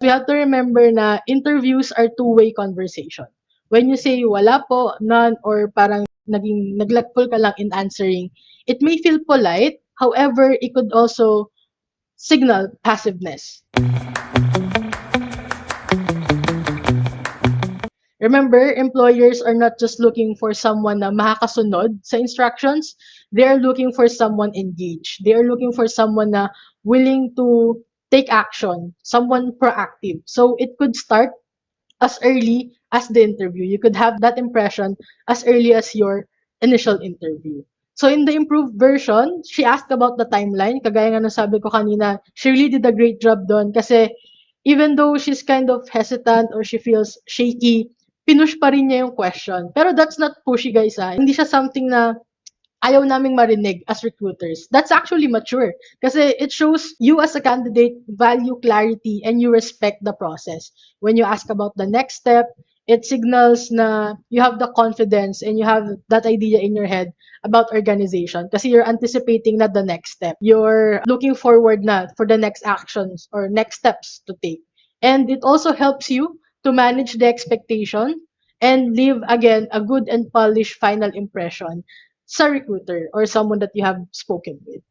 We have to remember na interviews are two-way conversation. When you say wala po, none, or parang naglakpol ka lang in answering, it may feel polite. However, it could also signal passiveness. Remember, employers are not just looking for someone na makakasunod sa instructions. They are looking for someone engaged. They are looking for someone na willing to take action, someone proactive. So it could start as early as the interview. You could have that impression as early as your initial interview. So in the improved version, she asked about the timeline. Kagaya nga ng sabi ko kanina, she really did a great job doon kasi even though she's kind of hesitant or she feels shaky, pinush pa rin niya yung question. Pero that's not pushy, guys, ha. Hindi siya something na ayaw naming marinig as recruiters. That's actually mature kasi it shows you as a candidate value clarity and you respect the process. When you ask about the next step, it signals na you have the confidence and you have that idea in your head about organization kasi you're anticipating na the next step. You're looking forward na for the next actions or next steps to take. And it also helps you to manage the expectation and leave again a good and polished final impression sa recruiter or someone that you have spoken with.